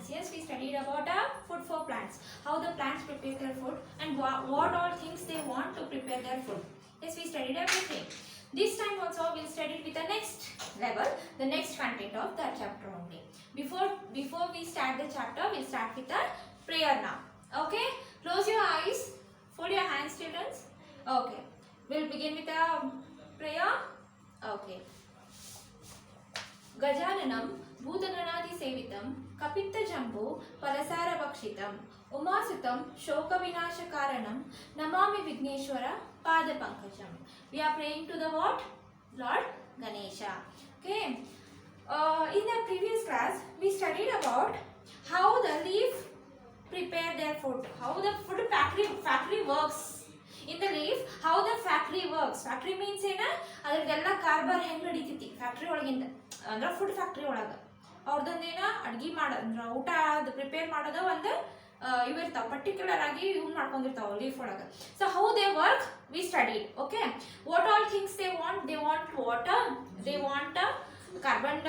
plants. Yes, we studied about food for plants, how the plants prepare their food and what all things they want to prepare their food. Yes, we studied everything. This time also we'll study with the next level, the next content of that chapter only. Before we start the chapter, we'll start with the prayer now. Okay, close your eyes, fold your hands, children. Okay, we'll begin with the prayer. Okay. गजाननं भूतगणाधिसेवितं कपित्थजम्बो फलसारभक्षितम् उमासुतं शोकविनाशकारणं Namami Vighneshwar पादपङ्कजम्. We are praying to the what? Lord Ganesha. Okay. In the previous class, we studied about how the leaf prepare their food, how the food factory works. In the leaf, how the factory works. Factory means ಏನ ಅದರದೆಲ್ಲ ಕಾರ್ಬಾರ್ ಹೆಂಗ್ ನಡೀತೈತಿ factory ಒಳಗಿಂದ ಅಂದ್ರೆ food factory ಒಳಗ ಅವ್ರದೊಂದೇನ ಅಡ್ಗಿ ಮಾಡೋದು ಊಟ ಅದು prepare ಮಾಡೋದು ಒಂದು ಇವು ಇರ್ತಾವ ಪರ್ಟಿಕ್ಯುಲರ್ ಆಗಿ ಇವ್ ಮಾಡ್ಕೊಂಡಿರ್ತಾವ ಲೀಫ್ ಒಳಗ. So how they work we studied. Okay, what all things they want water, they want carbon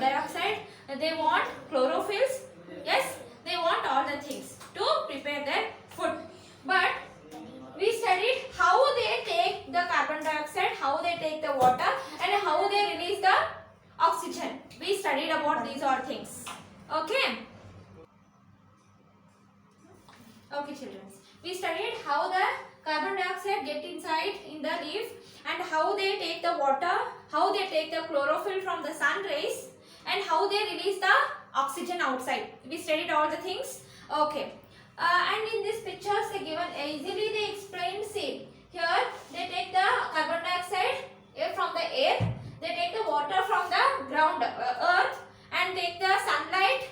dioxide, they want chlorophylls. Yes, they want all the things to prepare their food. But we studied how they take the carbon dioxide, how they take the water, and how they release the oxygen. We studied about these all things. Okay. Okay, children. We studied how the carbon dioxide get inside in the leaf and how they take the water, how they take the chlorophyll from the sun rays, and how they release the oxygen outside. We studied all the things. Okay. And in these pictures they given easily they explained. See, here they take the carbon dioxide from the air, they take the water from the ground earth, and take the sunlight.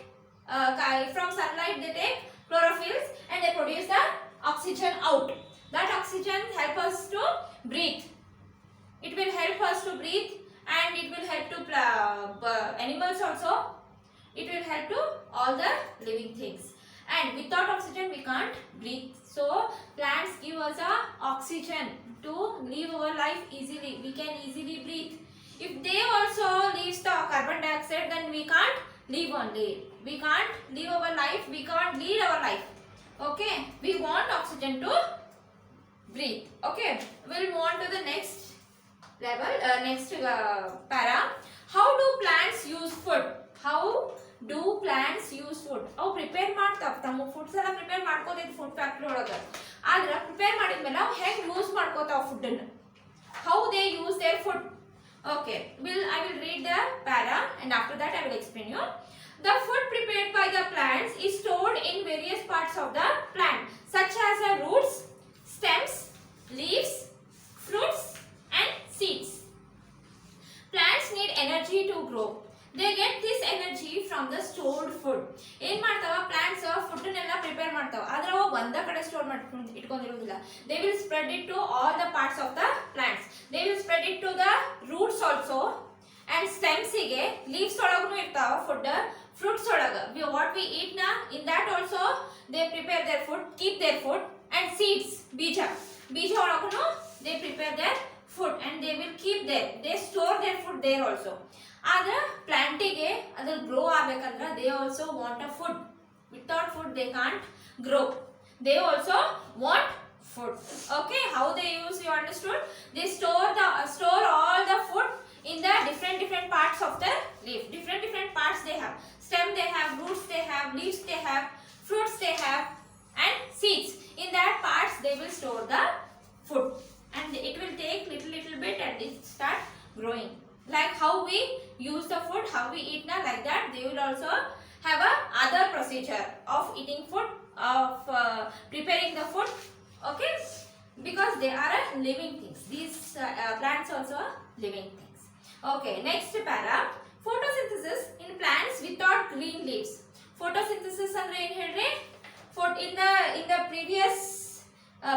From sunlight they take chlorophylls and they produce the oxygen out. That oxygen help us to breathe. It will help us to breathe and it will help to animals also. It will help to all the living things. And without oxygen we can't breathe. So plants give us a oxygen to live our life easily. We can easily breathe. If they also leave the carbon dioxide, then we can't live only. We can't live our life. We can't lead our life. Okay. We want oxygen to breathe. Okay. We'll move on to the next level. Next para. How do plants use food? How do plants use food? ಅವು prepare ಮಾಡ್ತಾವ ತಮ್ಮ foods ಎಲ್ಲ prepare ಮಾಡ್ಕೋತೈತಿ food factory ಒಳಗ. ಆದ್ರೆ prepare ಮಾಡಿದ್ಮೇಲೆ ಅವು ಹೆಂಗ್ use ಮಾಡ್ಕೋತಾವ food ಅನ್ನ, how they use there food. Okay, I will read the para and after that I will explain you. The food prepared by the plants is stored in various parts of the plant such as the roots, stems, leaves, fruits and seeds. Plants need energy to grow. They get this energy from the stored food. ಏನ್ ಮಾಡ್ತಾವ plants food ನೆಲ್ಲ prepare ಮಾಡ್ತಾವ, ಆದ್ರೆ ಅವು ಒಂದ ಕಡೆ store ಮಾಡ್ಕೊಂಡು ಇಟ್ಕೊಂಡಿರೋದಿಲ್ಲ. They will spread it to all the parts of the plants. They will spread it to the roots also and stems ಗೆ, ಲೀವ್ಸ್ ಒಳಗೂ ಇರ್ತಾವ ಫುಡ್, ಫ್ರೂಟ್ಸ್ ಒಳಗ ವಾಟ್ ವಿ ಈಟ್ ನಾ in that also they prepare their food, keep their food. And seeds, ಬೀಜ ಒಳಗೂ they prepare their food and they will keep their, they store their food there also. ಆದ್ರೆ ಪ್ಲಾಂಟಿಗೆ ಅದ್ರ grow ಆಗ್ಬೇಕಂದ್ರೆ they also want a food. Without food they can't grow. They also want food. Okay, how they use, you understood? They store all the food in the different parts of the leaf. Different parts they have. Stem they have, roots they have, leaves they have, fruits they have and seeds. In that parts they will store the food and it will take little bit and it start growing. Like how we use the food, how we eat now, like that they will also have a other procedure of eating food, of preparing the food. Okay, because they are living things. These plants also are living things. Okay, next para. Photosynthesis in plants without green leaves. Photosynthesis andre ಏನು ಹೇಳ್ರಿ? In the previous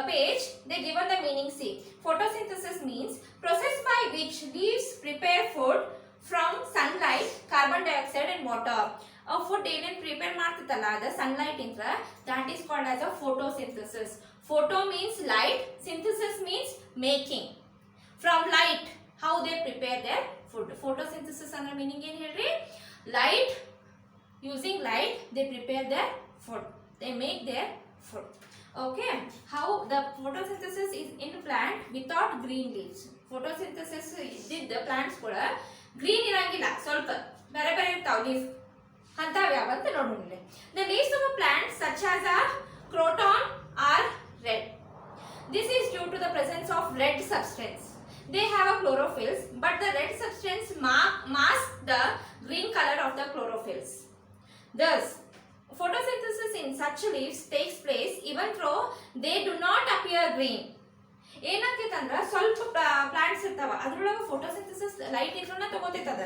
page they given the meaning. See, photosynthesis means process by which leaves prepare food from sunlight, carbon dioxide and water. A food ಏನೇನು prepare ಮಾಡ್ತಿತ್ತಲ್ಲ ಅದ sunlight ಇಂದ, that is called as a photosynthesis. Photo means light, synthesis means making. From light how they prepare their food. Photosynthesis ಅಂದ್ರೆ meaning ಏನು ಹೇಳ್ರಿ? Light Using light, they prepare their food. They make their food. Okay. How the photosynthesis is in plant without green leaves. Photosynthesis did the plants kuda green irangilla ಸ್ವಲ್ಪ ಬೇರೆ ಬೇರೆ ಇರ್ತಾವ leaf ಅಂತಾವ ಯಾವಂತ ನೋಡೋಣ. The leaves of a plant such as a croton are red. This is due to the presence of red substance. They have a chlorophylls, but the red substance masks the green color of the chlorophylls. Thus, photosynthesis in such leaves takes place even though they do not appear green. ಏನಾಗ್ತೈತಂದ್ರ ಸ್ವಲ್ಪ plants ಇರ್ತಾವ ಅದ್ರೊಳಗೆ photosynthesis light ಇದ್ರನ್ನ ತಗೋತೈತದ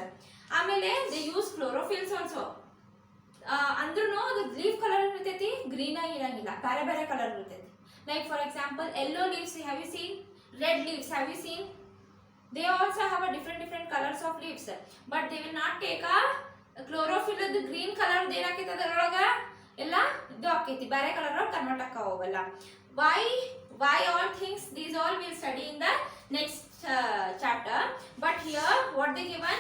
ಆಮೇಲೆ they use ಕ್ಲೋರೋಫಿಲ್ಸ್ also ಅಂದ್ರೂ ಅದು leaf colour ಇರ್ತೈತಿ green ಆಗಿ ಇರಂಗಿಲ್ಲ ಬೇರೆ ಬೇರೆ ಕಲರ್ ಇರ್ತೈತಿ like for example yellow leaves have you seen red leaves have you seen they also have a different colours of leaves but they will not take a chlorophyll ಅದು green colour ಏನಾಕೈತಿ ಅದರೊಳಗ ಎಲ್ಲ ಇದು ಆಕೈತಿ ಬೇರೆ colour convert ಆಕ ಹೋಗಲ್ಲ why all things these all we'll study in the next chapter, but here what they given,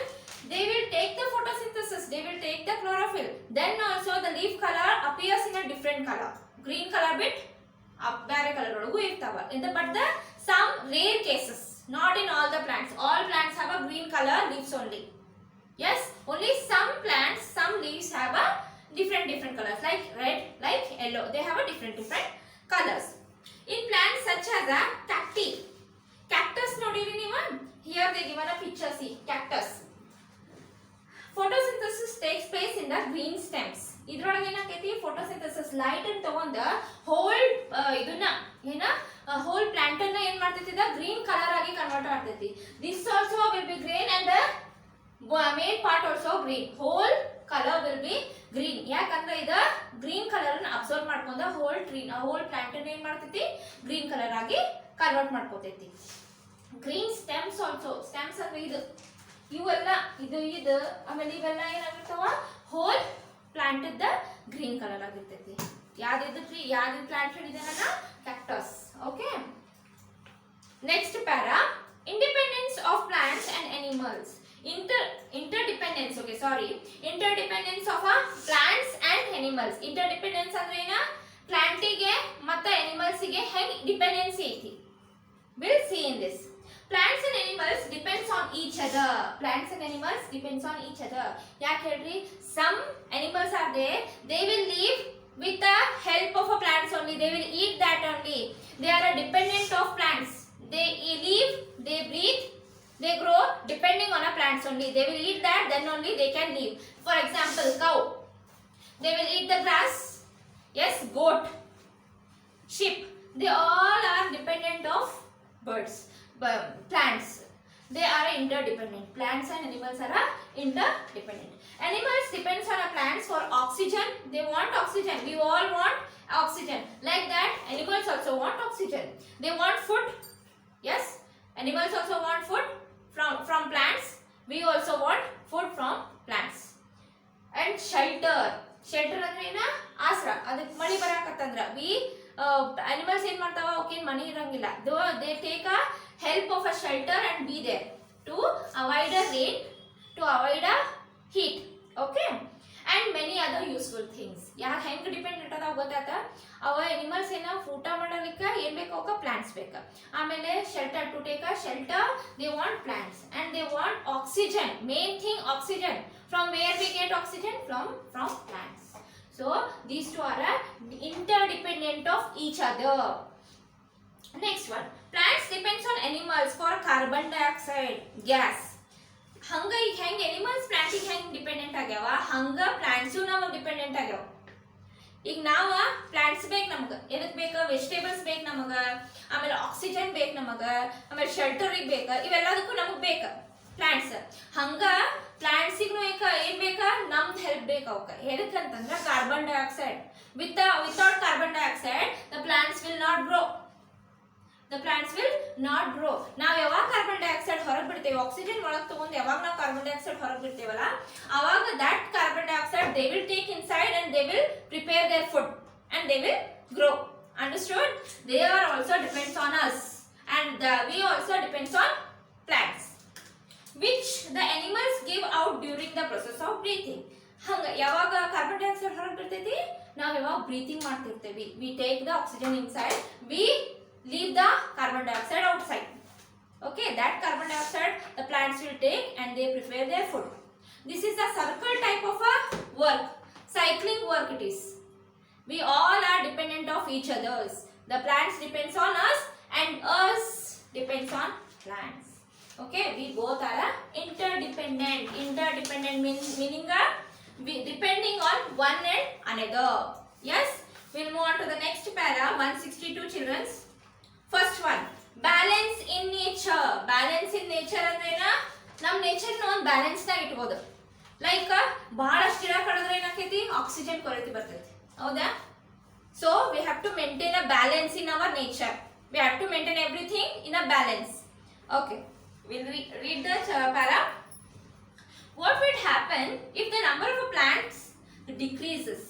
they will take the photosynthesis, they will take the chlorophyll, then also the leaf color appears in a different color, green color bit bare color ologu irtava in the but the some rare cases, not in all the plants, all plants have a green color leaves only. Yes, only some plants, some leaves have a different colors like red, like yellow, they have a different colors. In plants such as a cactus nodiri neevu, here they given a picture, see cactus. Photosynthesis takes place in the green stems. ಇದ್ರೊಳಗೆ ಏನಾಕೈತಿ photosynthesis light ಅನ್ನು ತಗೊಂಡು hole ಇದನ್ನ ಏನ hole plant ಅನ್ನ ಏನ್ ಮಾಡ್ತೈತಿ ಇದ green colour ಆಗಿ ಕನ್ವರ್ಟ್ ಮಾಡ್ತೈತಿ. This also will be green and main part also green, whole colour will be green. ಯಾಕಂದ್ರೆ ಇದು ಗ್ರೀನ್ ಕಲರ್ ಅನ್ನು ಅಬ್ಸರ್ವ್ ಮಾಡ್ಕೊಂಡು ಹೋಲ್ ಟ್ರೀ ಹೋಲ್ ಪ್ಲಾಂಟ್ ಅನ್ನು ಏನ್ ಮಾಡ್ತೈತಿ ಗ್ರೀನ್ ಕಲರ್ ಆಗಿ ಕನ್ವರ್ಟ್ ಮಾಡ್ಕೋತೈತಿ. ಗ್ರೀನ್ ಸ್ಟೆಮ್ಸ್ ಆಲ್ಸೋ, ಸ್ಟೆಮ್ಸ್ ಅಂದ್ರೆ ಇವೆಲ್ಲ ಇದು ಆಮೇಲೆ ಇವೆಲ್ಲ ಏನಾಗಿರ್ತಾವ ಹೋಲ್ ಪ್ಲಾಂಟ್ ಇದ್ದ ಗ್ರೀನ್ ಕಲರ್ ಆಗಿರ್ತೈತಿ. ಯಾವ್ದು ಟ್ರೀ ಯಾವ್ದು ಪ್ಲಾಂಟ್ ಹಿಡಿದಾನ cactus. Okay, next para, independence of plants and animals. interdependence okay sorry interdependence of a plants and animals. interdependence ಅಂದ್ರೆ ಏನ ಪ್ಲಾಂಟ್ ಗೆ ಮತ್ತೆ ಅನಿಮಲ್ಸ್ ಗೆ ಹೆಂಗ್ ಡಿಪೆಂಡೆನ್ಸಿ ಐತಿ, we'll see in this. plants and animals depends on each other. plants and animals depends on each other. ಯಾಕೆ ಹೇಳ್ರಿ, some animals are there, they will live with the help of a plants only, they will eat that only, they are a dependent of plants, they live, they breathe, they grow depending on a plants only, they will eat that, then only they can live. For example, cow, they will eat the grass. Yes, goat, sheep, they all are dependent of birds, plants, they are interdependent. plants and animals are interdependent. animals depends on a plants for oxygen, they want oxygen, we all want oxygen, like that animals also want oxygen, they want food. Yes, animals also want food from plants, we also want food from plants. and shelter ಅಂದ್ರೆ ಏನ ಆಶ್ರ, ಅದಕ್ಕೆ ಮಳಿ ಬರಾಕತ್ತಂದ್ರ we animals ಏನ್ ಮಾಡ್ತಾವ, ಅವಕ್ಕೆ ಮನಿ ಇರಂಗಿಲ್ಲ, they take a help of a shelter and be there to avoid a rain, to avoid a heat. okay, and many other useful things. ಯಾರು ಹೆಂಗ್ ಡಿಪೆಂಡೆಂಟ್ ಅದಾವ ಗೊತ್ತಾತ, ಅವ ಅನಿಮಲ್ಸ್ ಏನ ಊಟ ಮಾಡಲಿಕ್ಕೆ ಏನ್ ಬೇಕು, ಅವಕ್ಕೆ ಪ್ಲಾಂಟ್ಸ್ ಬೇಕು. ಆಮೇಲೆ shelter, to take a shelter they want plants and they want oxygen. Main thing oxygen. From where we get oxygen? From plants. So these two are interdependent of each other. next one, plants depends on animals for carbon dioxide gas. ಹಂಗ ಈಗ ಹೆಂಗ್ animals ಪ್ಲಾಂಟಿಗೆ ಹೆಂಗ್ dependent ಆಗ್ಯಾವ, ಹಂಗ plants ನಮಗೆ dependent ಆಗ್ಯಾವ. ಈಗ ನಾವ ಪ್ಲಾಂಟ್ಸ್ ಬೇಕು ನಮ್ಗೆ, ಎದಕ್ ಬೇಕು, ವೆಜಿಟೇಬಲ್ಸ್ ಬೇಕು ನಮಗ, ಆಮೇಲೆ ಆಕ್ಸಿಜನ್ ಬೇಕು ನಮಗ, ಆಮೇಲೆ ಶೆಲ್ಟರಿಗೆ ಬೇಕು, ಇವೆಲ್ಲದಕ್ಕೂ ನಮಗ್ ಬೇಕು ಪ್ಲಾಂಟ್ಸ್. ಹಂಗ ಪ್ಲಾಂಟ್ಸಿಗೂ ಏನ್ ಬೇಕ, ನಮ್ದು ಹೆಲ್ಪ್ ಬೇಕು ಅವಕ್ಕೆ. ಎದಕ್ಕಂತಂದ್ರ carbon dioxide. without carbon dioxide the plants will not grow. the plants will not grow. ನಾವು ಯಾವಾಗ ಕಾರ್ಬನ್ ಡೈಆಕ್ಸೈಡ್ ಹೊರಗೆ ಬಿಡ್ತೇವೆ, ಆಕ್ಸಿಜನ್ ಒಳಗೆ ತಗೊಂಡು ಯಾವಾಗ ನಾವು ಕಾರ್ಬನ್ ಡೈಆಕ್ಸೈಡ್ ಹೊರಗೆ ಬಿಡ್ತೇವಲ್ಲ, ಅವಾಗ that carbon dioxide they will take inside and they will prepare their food and they will grow. understood? they are also depends on us and we also depends on plants, which the animals give out during the process of breathing. ಹಂಗ ಯಾವಾಗ carbon dioxide ಹೊರಗೆ ಬಿಡ್ತೈತಿ ನಾವು ಯಾವಾಗ breathing ಮಾಡ್ತಿರ್ತೀವಿ we take the oxygen inside we leave the carbon dioxide outside. Okay, that carbon dioxide the plants will take and they prepare their food. This is a circle type of a work, cycling work it is. We all are dependent of each others. The plants depends on us and us depends on plants. Okay, we both are interdependent. Interdependent meaning we depending on one and another. Yes, we'll move on to the next para 162 children. First one, balance in nature. Balance in nature ಅಂದ್ರೇನ ನಮ್ಮ nature ನ ಒಂದು balance ನಾಗ ಇಟ್ಬೋದು. Like ಬಹಳಷ್ಟು ಗಿಡ ಕಡಿದ್ರೆ ಏನಾಕೈತಿ oxygen ಕೊರತೆ ಬರ್ತೈತಿ ಹೌದಾ. So we have to maintain a balance in our nature. We have to maintain everything in a balance. Okay, will read the para. What will happen if the number of plants decreases?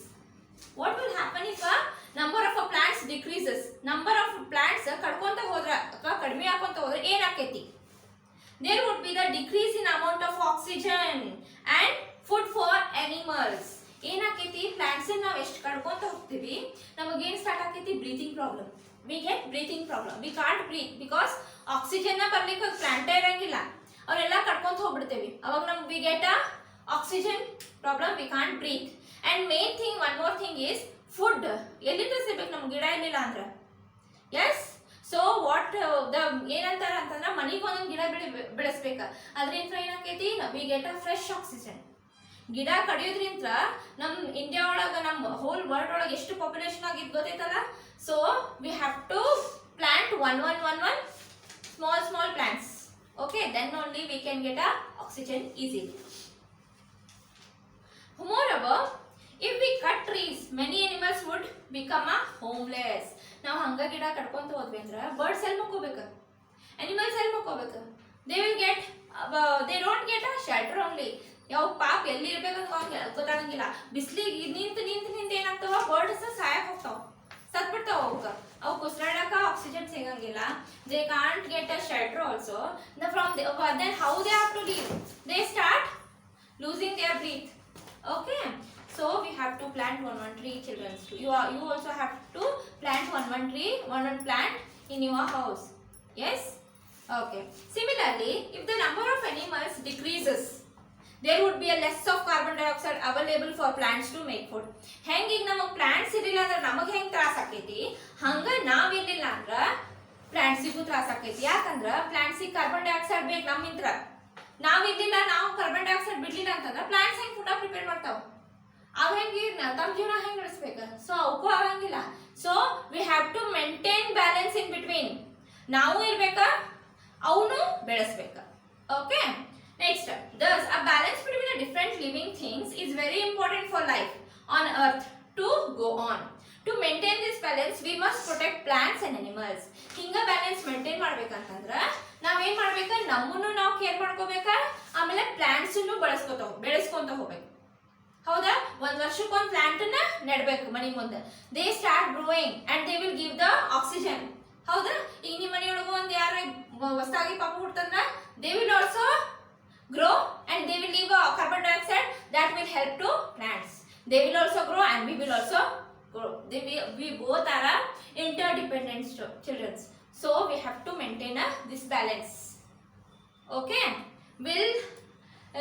What will happen if a number of plants decreases? Number of plants ಕಡ್ಕೊಂತ ಹೋದ್ರೆ ಕಡಿಮೆ ಆಕೊಂತ ಹೋದ್ರೆ ಏನಾಕೈತಿ? There would be the decrease in amount of oxygen and food for animals. ಏನಾಕೈತಿ? Plants ನಾವು ಎಷ್ಟು ಕಡ್ಕೊಂತ ಹೋಗ್ತೀವಿ ನಮಗೆ ಏನು ಸ್ಟಾರ್ಟ್ ಆಕೈತಿ? Breathing problem. We get breathing problem. We can't breathe because oxygen ನ ಬರ್ಲಿಕ್ಕೆ ಪ್ಲಾಂಟ್ ಇರಂಗಿಲ್ಲ. ಅವರೆಲ್ಲ ಕಡ್ಕೊಂತ ಹೋಗ್ಬಿಡ್ತೇವಿ. ಅವಾಗ ನಮ್ಗೆ we get a oxygen problem. We can't breathe. And main thing, one more thing is food. ಎಲ್ಲಿಂದ ಸಿಗ್ಬೇಕು ನಮ್ಗೆ ಗಿಡ ಇರಲಿಲ್ಲ ಅಂದ್ರೆ? Yes. So what the ಏನಂತಾರ ಅಂತಂದ್ರೆ ಮನಿಗೆ ಒಂದೊಂದು ಗಿಡ ಬೆಳೆಸ್ಬೇಕ. ಅದರಿಂದ ಏನಾಕೈತಿ? we get a fresh oxygen. ಗಿಡ ಕಡಿಯೋದ್ರಿಂದ ನಮ್ಮ ಇಂಡಿಯಾ ಒಳಗೆ ನಮ್ಮ ಹೋಲ್ ವರ್ಲ್ಡ್ ಒಳಗೆ ಎಷ್ಟು ಪಾಪ್ಯುಲೇಷನ್ ಆಗಿದ್ದು ಗೊತ್ತೈತಲ್ಲ. So we have to plant one small plants. Okay, then only we can get a oxygen easily. Moreover, if we cut trees, many animals would become a homeless. ನಾವು ಹಂಗ ಗಿಡ ಕಡ್ಕೊಂತ ಹೋದ್ವಿ ಅಂದ್ರೆ birds ಎಲ್ಲಿ ಮಕ್ಕೋಬೇಕು? ಅನಿಮಲ್ಸ್ ಎಲ್ಲಿ ಮಕ್ಕೋಬೇಕು? they will get they don't get a shelter only. ಯಾವ ಪಾಪ ಎಲ್ಲಿ ಇರ್ಬೇಕಂತ ಗೊತ್ತಾಗಂಗಿಲ್ಲ. ಬಿಸಿಲಿಗೆ ನಿಂತು ಏನಾಗ್ತಾವ? ಬರ್ಡ್ಸ್ ಸಾಯಕ್ ಹೋಗ್ತಾವ, ಸತ್ಬಿಡ್ತಾವ. ಅವಕ್ಕೆ ಉಸಿರಾಡಕ ಆಕ್ಸಿಜನ್ ಸಿಗಂಗಿಲ್ಲ. They can't get a shelter also. then how they have to live? They start losing their breath. Okay, so we have to plant one tree, children. You also have to plant one tree, one plant in your house. Yes. Okay, similarly, if the number of animals decreases, there would be a less of carbon dioxide available for plants to make food. ಹೆಂಗ ಈಗ ನಮಗೆ plants ಇರಲಿಲ್ಲ ಅಂದ್ರೆ ನಮಗೆ ಹೆಂಗ್ ತ್ರಾಸ ಆಕೈತಿ, ಹಂಗ ನಾವ್ ಇರ್ಲಿಲ್ಲ ಅಂದ್ರ ಪ್ಲಾಂಟ್ಸಿಗೂ ತ್ರಾಸ ಆಕೈತಿ. ಯಾಕಂದ್ರ ಪ್ಲಾಂಟ್ಸಿಗೆ ಕಾರ್ಬನ್ ಡೈಆಕ್ಸೈಡ್ ಬೇಕು ನಮ್ಮಿಂತ್ರ. ನಾವ್ ಇರ್ಲಿಲ್ಲ, ನಾವು ಕಾರ್ಬನ್ ಡೈಆಕ್ಸೈಡ್ ಬಿಡ್ಲಿಲ್ಲ ಅಂತಂದ್ರ ಪ್ಲಾಂಟ್ಸ್ ಹೆಂಗ್ ಫುಡ್ ಪ್ರಿಪೇರ್ ಮಾಡ್ತಾವ? ಅವ್ ಹೆಂಗೆ ತಮ್ಮ ಜೀವನ ಹೆಂಗ್ ನಡೆಸ್ಬೇಕ? ಸೊ ಅವಕ್ಕೂ ಆಗಂಗಿಲ್ಲ. So we have to maintain balance in between. ನಾವು ಇರ್ಬೇಕ, ಅವನು ಬೆಳೆಸ್ಬೇಕ. Okay, next, thus a balance between the different living things is very important for life on earth to go on. To maintain this balance, we must protect plants and animals. ಹಿಂಗ balance maintain ಮಾಡ್ಬೇಕಂತಂದ್ರ ನಾವೇನ್ ಮಾಡ್ಬೇಕ? ನಮ್ಮನ್ನು ನಾವು care ಮಾಡ್ಕೋಬೇಕ, ಆಮೇಲೆ plants ಅನ್ನು ಬೆಳೆಸ್ಕೊಂತ ಹೋಗ್ಬೇಕು. ಹೌದಾ? ಒಂದ್ ವರ್ಷಕ್ಕೊಂದು ಪ್ಲಾಂಟ್ ನ ನೆಡ್ಬೇಕು ಮನಿ ಮುಂದೆ. They start growing and they will give the oxygen. ಹೌದಾ? ಈಗ ನಿಮ್ಮ ಮನೆಯೊಳಗ ಒಂದ್ ಯಾರ ಹೊಸದಾಗಿ ಪಾಪ ಹುಡ್ತಂದ್ರ they will also grow and they will leave a carbon dioxide that will help to plants. They will also grow and we will also grow. We both are interdependent children. So we have to maintain this balance. Okay, we'll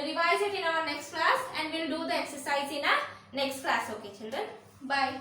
revise it in our next class and we'll do the exercise in our next class. Okay children, bye.